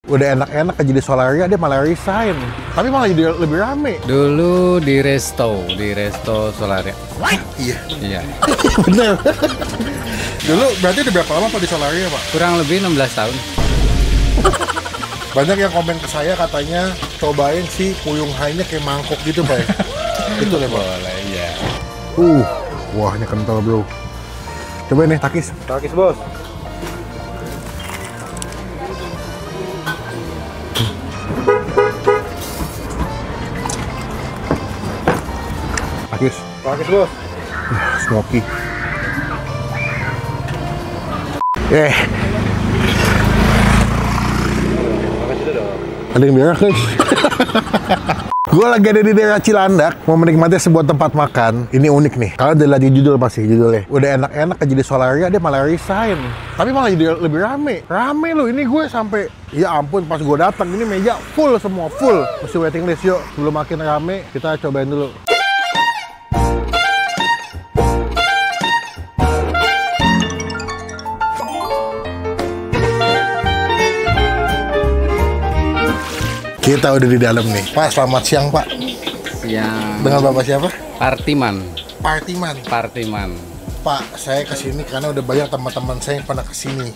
Udah enak-enak jadi Solaria, dia malah resign. Tapi malah jadi lebih rame. Dulu di resto Solaria. Iya. Iya. Bener. Dulu berarti udah berapa lama Pak di Solaria, Pak? Kurang lebih 16 tahun. Banyak yang komen ke saya katanya cobain si Puyung Hai-nya kayak mangkok gitu, Pak. Gitu ya, Pak. Boleh, iya. Kuahnya kental, bro. Cobain nih, takis. Takis, Bos. Takis. Takis, Bos. Smoky. Makasih dong. Ada yang berak, guys. Gue lagi ada di daerah Cilandak, mau menikmati sebuah tempat makan. Ini unik nih, kalau udah lihat di judul pasti judulnya. Udah enak-enak jadi Solaria, dia malah resign. Tapi malah jadi lebih rame. Rame loh, ini gue sampai, ya ampun, pas gue datang ini meja full semua, full. Mesti waiting list, yuk. Sebelum makin rame, kita cobain dulu. Kita udah di dalam nih. Pak, selamat siang, Pak. Siang. Dengan Bapak siapa? Partiman. Partiman. Pak, saya kesini karena udah banyak teman-teman saya yang pernah kesini.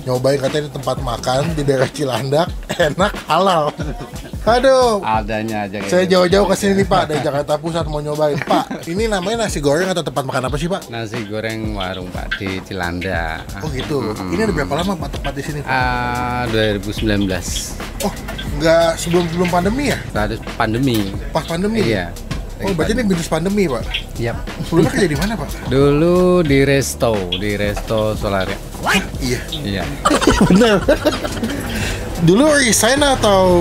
Nyobain katanya di tempat makan di daerah Cilandak, enak, halal. Aduh. Adanya aja. Saya jauh-jauh kesini nih, Pak, dari Jakarta Pusat mau nyobain. Pak, ini namanya nasi goreng atau tempat makan apa sih, Pak? Nasi goreng warung Pak di Cilandak. Oh gitu. Ini udah berapa lama Pak tempat di sini, Pak? 2019. Oh, nggak sebelum pandemi ya? Saat pandemi. Pas pandemi? Iya. Oh, berarti ini bisnis pandemi, Pak? Yap. Sebelumnya kerja di mana, Pak? Dulu di resto Solaria. Iya. Iya. Bener. Dulu resign atau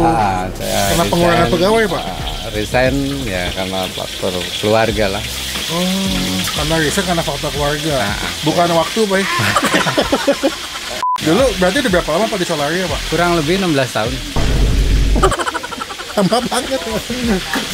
Saya karena pengurangan resign, pegawai, Pak? Resign ya karena faktor keluarga lah. Oh, karena resign karena faktor keluarga. Bukan waktu, Pak. Dulu berarti udah berapa lama Pak di Solaria, Pak? Kurang lebih 16 tahun. Lama banget.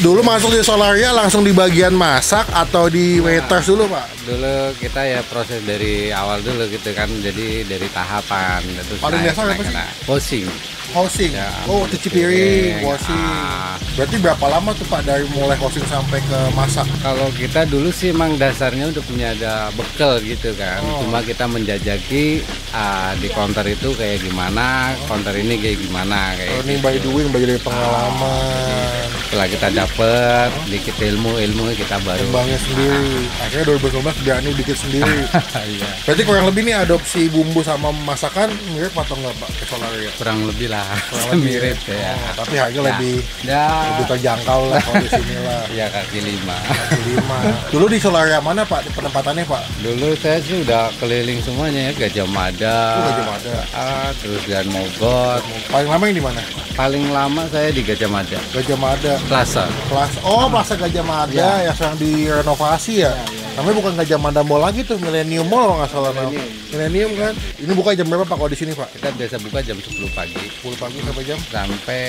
Dulu masuk di Solaria langsung di bagian masak atau di waiters dulu, Pak? Dulu kita ya proses dari awal dulu gitu kan, jadi dari tahapan. Terus Paling biasa apa sih? Posing. Hosting. Ya, Oh, cuci piring, washing. Ah. Berarti berapa lama tuh Pak dari mulai hosting sampai ke masak? Kalau kita dulu sih emang dasarnya udah punya ada bekal gitu kan. Cuma kita menjajaki di counter itu kayak gimana, counter ini kayak gimana kayak Ini gitu. by doing, by dari pengalaman. Setelah kita dapet dikit ilmu kita baru Kembangnya sendiri. Akhirnya 2019 berani bikin sendiri. Iya. Berarti kurang lebih nih adopsi bumbu sama masakan mirip atau enggak Pak ke Solaria? Kurang lebih lah. Kurang lebih Mirip ya. Tapi harga lebih Ya. terjangkau lah kalau di sini lah. Ya kaki 5. Kaki 5. Dulu di Solaria mana Pak penempatannya Pak? Dulu saya sih udah keliling semuanya ya, Gajah Mada. Gajah Mada. Terus dan Mogot. Paling lama yang di mana? Paling lama saya di Gajah Mada. Gajah Mada. Plaza. Plaza Gajah Mada yang sedang direnovasi ya. Namanya bukan Gajah Mada Mall lagi tuh, Millennium Mall kalau nggak salah namanya. Millennium kan. Ini buka jam berapa Pak kalau di sini Pak? Kita biasa buka jam 10 pagi 10 pagi sampai jam? sampai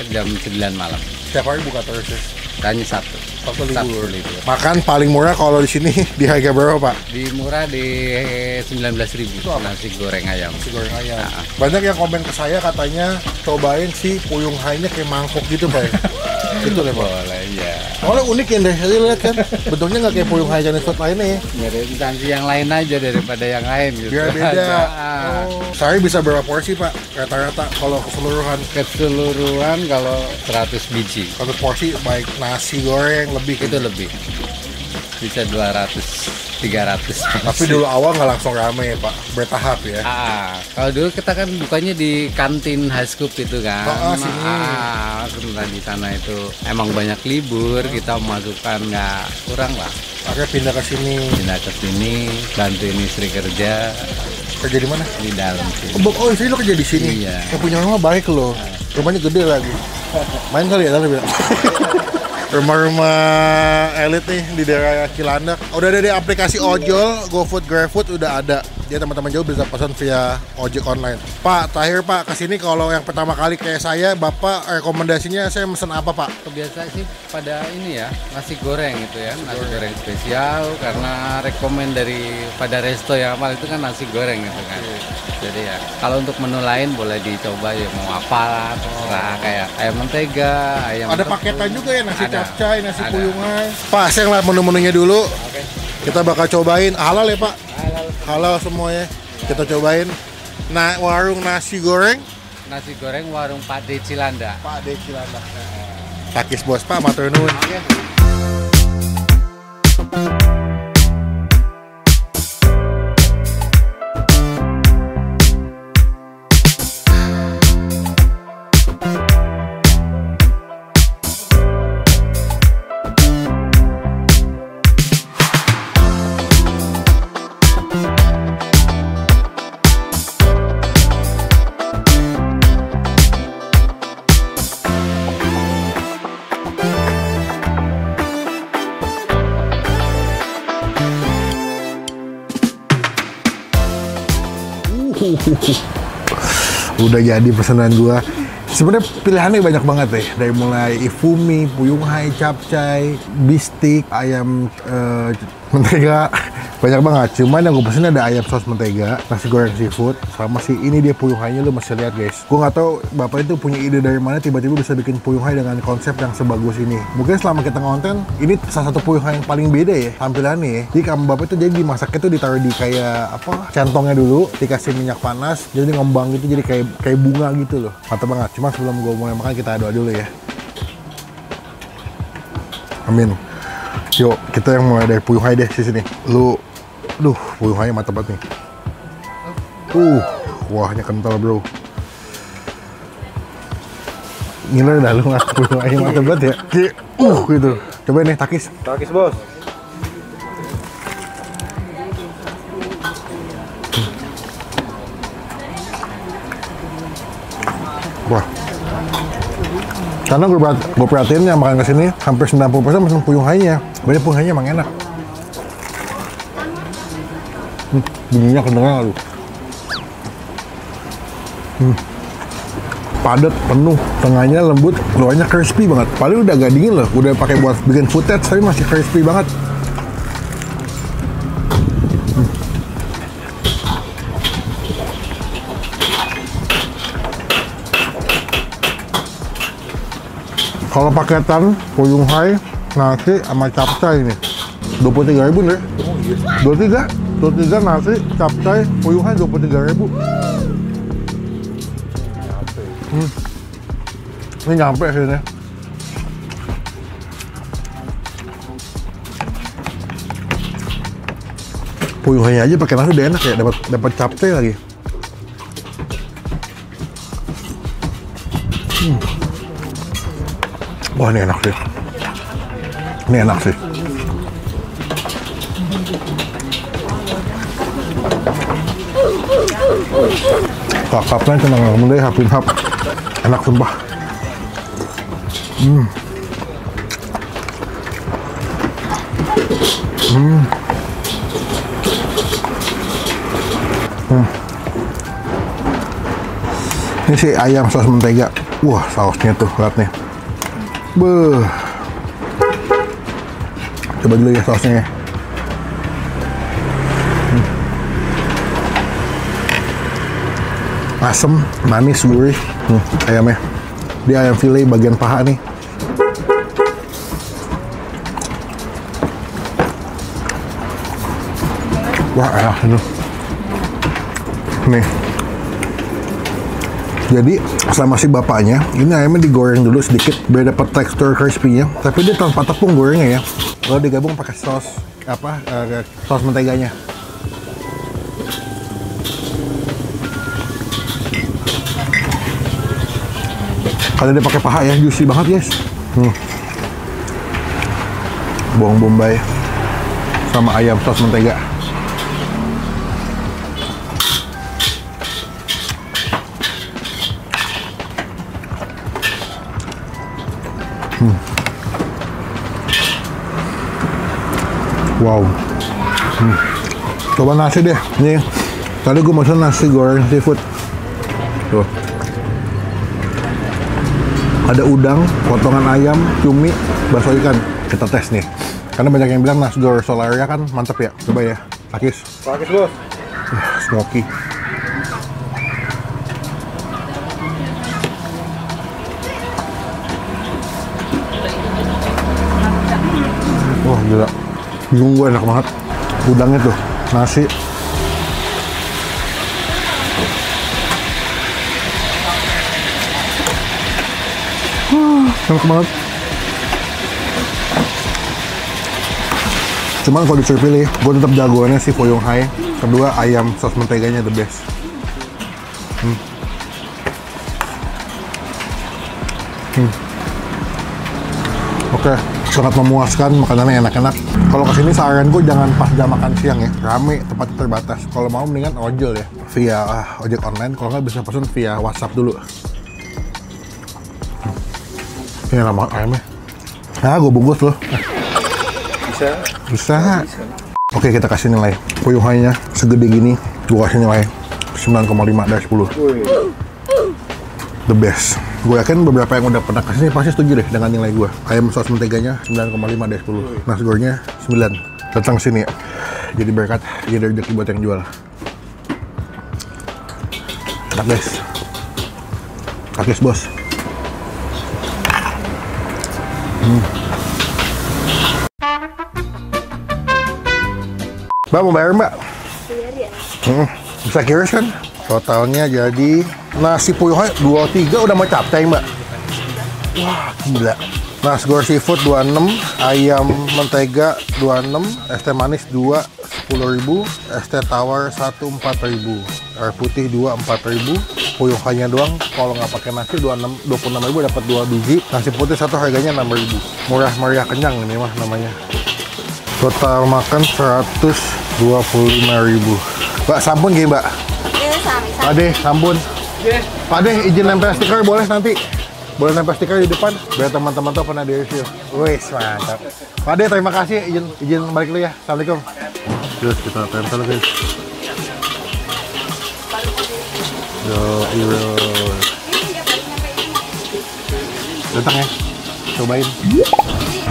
jam 9 malam. Setiap hari buka terus ya? Hanya Sabtu. Sabtu libur. libur. Makan paling murah kalau di sini di harga berapa Pak? Di murah di 19.000 nasi goreng ayam. Nasi goreng ayam. Banyak yang komen ke saya katanya cobain si Puyung Hai-nya kayak mangkok gitu Pak. Gitu ya Pak. Boleh ya. Soalnya unik ya deh, saya lihat kan bentuknya nggak kayak Puyung Hai Chinese food lainnya ya. Nyari instansi yang lain aja daripada yang lain gitu. Biar beda. Ah. Saya bisa berapa porsi Pak? Rata-rata kalau keseluruhan Keseluruhan kalau 100 biji 100 porsi baik nasi goreng lebih itu lebih. Bisa 200 300. Tapi dulu awal nggak langsung rame ya Pak, bertahap ya. Kalau dulu kita kan bukanya di kantin High Scoop itu kan. Sini. Sebentar di sana itu emang banyak libur, kita masukkan nggak kurang lah. Akhirnya pindah ke sini. Pindah ke sini, bantuin istri kerja Kerja di mana? di dalam sini. Oh, istri lo kerja di sini. Iya. Yang punya rumah baik loh. Rumahnya gede lagi. Main kali ya tadi bilang. Rumah-rumah elit nih di daerah Cilandak. Udah ada di aplikasi ojol, GoFood, GrabFood udah ada. Jadi teman-teman jauh bisa pesan via ojek online. Pak, terakhir Pak, kesini kalau yang pertama kali kayak saya, Bapak rekomendasinya saya mesen apa Pak? Kebiasaan sih pada ini ya, nasi goreng gitu ya, nasi goreng spesial karena rekomen dari pada resto yang awal itu kan nasi goreng gitu kan. Jadi ya, kalau untuk menu lain boleh dicoba ya mau apa, terserah kayak ayam mentega, ayam Ada tepung. paketan juga ya, nasi Ada. capcay, nasi Ada. puyungan. Pak, saya ngeliat menu-menunya dulu. Oke. Kita bakal cobain, halal ya Pak? Halal. Halal semuanya. Kita cobain. Nah, warung nasi goreng Nasi goreng warung Pak D Cilanda. Pak D Cilanda. Takis bos Pak, matur nuwun. Oke. Udah jadi pesanan gua. Sebenarnya pilihannya banyak banget deh. Dari mulai ifumi, puyunghai, capcay, bistik, ayam mentega. Banyak banget. Cuman yang gue pesen ada ayam saus mentega, nasi goreng seafood, sama si ini dia puyunghainya lu masih lihat guys. Gue nggak tahu bapak itu punya ide dari mana tiba-tiba bisa bikin puyunghai dengan konsep yang sebagus ini. Mungkin selama kita ngonten, ini salah satu puyunghai yang paling beda ya tampilannya ya. Jadi sama bapak itu jadi dimasaknya tuh ditaruh di kayak apa centongnya dulu, dikasih minyak panas, jadi ngembang gitu jadi kayak bunga gitu loh. Mantap banget. Cuma sebelum gue mulai makan kita doa dulu ya. Amin. Yuk, kita yang mulai dari puyunghai deh di sini. Duh, puyunghainya mantap banget nih. Kuahnya kental bro. Gila dah lu nggak puyunghainya mantap banget ya. Kayak, gitu. Coba nih takis. Takis bos. Wah. Karena gue perhatiin yang makan kesini hampir 90% pesen puyunghainya. Banyak puyunghainya emang enak. Bunyinya kedengeran lu. Padat, penuh, tengahnya lembut, luarnya crispy banget. Paling udah agak dingin loh, udah pakai buat bikin footage tapi masih crispy banget. Kalau paketan puyunghai, nasi sama capcay ini 23.000 nih. 23 nasi, capcay, puyunghai 23.000. Ini nyampe sini. Puyunghainya aja pakai nasi udah enak ya, dapat capcay lagi. Wah, ini enak sih. Ini enak sih. Kakapnya cuma ngomong deh, hapin hap. Enak sumpah. Ini sih ayam saus mentega. Wah, sausnya tuh, lihat nih. Beuh. Coba dulu ya sausnya ya. Asem, manis, gurih. Ayamnya. Dia ayam file bagian paha nih. Wah, enak itu. Nih. Jadi sama si bapaknya, ini ayamnya digoreng dulu sedikit biar dapat tekstur crispy-nya. Tapi dia tanpa tepung gorengnya ya. Kalau digabung pakai saus saus menteganya. Kalau dia pakai paha ya, juicy banget guys. Bawang bombay sama ayam saus mentega. Wow. Coba nasi deh. Nih, Tadi gue makan nasi goreng seafood. Tuh. Ada udang, potongan ayam, cumi, bakso ikan. Kita tes nih. Karena banyak yang bilang nasi goreng Solaria kan mantep ya. Coba ya. Pakis. Pakis bos. Smoky. Wah gila. Bingung gue, enak banget. Udangnya tuh, nasi. Enak banget. Cuman kalau disuruh pilih, gue tetap jagoannya si Fuyung Hai. Kedua, ayam saus menteganya the best. Oke, sangat memuaskan, makanannya enak-enak. Kalau kesini saran gue jangan pas jam makan siang ya, rame, tempatnya terbatas. Kalau mau mendingan ojol ya, via ojek online. Kalau nggak bisa pesan via WhatsApp dulu. Ini lama ayamnya. Nah, gue bungkus loh. Bisa. Oke, kita kasih nilai. Fuyung Hai-nya segede gini, gue kasih nilai 9,5 dari 10. The best. Gue yakin beberapa yang udah pernah kesini pasti setuju deh dengan nilai gue. Ayam saus menteganya 9,5 dari 10. Nasi gorengnya 9. Datang sini ya. Jadi berkat, jadi rezeki buat yang jual. Enak guys. Pakis bos. Mbak mau bayar mbak? Bayar ya? Bisa kiris kan? Totalnya jadi nasi Fuyung Hai 23 udah mau capcay mbak. Wah gila. Nasi goreng seafood 26, ayam mentega 26, es teh manis 2 10.000, es teh tawar 1 4.000, air putih 2 4.000, Fuyung Hai-nya doang kalau nggak pakai nasi 26.000 dapat 2 biji. Nasi putih satu harganya 6.000. Murah meriah kenyang ini mah namanya. Total makan 125.000. Mbak sampun gini mbak? Iya sami. Pak Ade, sampun. Pak Ade, izin nempel stiker boleh nanti? Boleh nempel stiker di depan biar teman-teman tuh pernah di review. Wih, mantap. Pak Ade, terima kasih. Izin balik dulu ya. Assalamualaikum. Terus kita tempel guys. Yo. Datang ya. Cobain.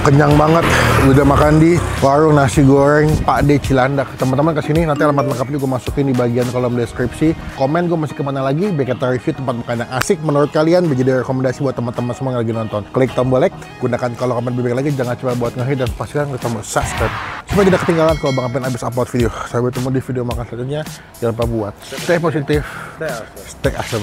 Kenyang banget, udah makan di warung nasi goreng Pak D Cilandak. Teman-teman kesini nanti alamat lengkapnya gue masukin di bagian kolom deskripsi. Komen gue masih kemana lagi, biar kita review tempat makan yang asik menurut kalian, menjadi rekomendasi buat teman-teman semua yang lagi nonton. Klik tombol like, gunakan kolom komen lebih lagi, jangan coba buat nge-hit dan pastikan klik tombol subscribe supaya tidak ketinggalan kalau Bang Apin habis upload video. Sampai bertemu di video makan selanjutnya. Jangan lupa buat stay positif, stay awesome.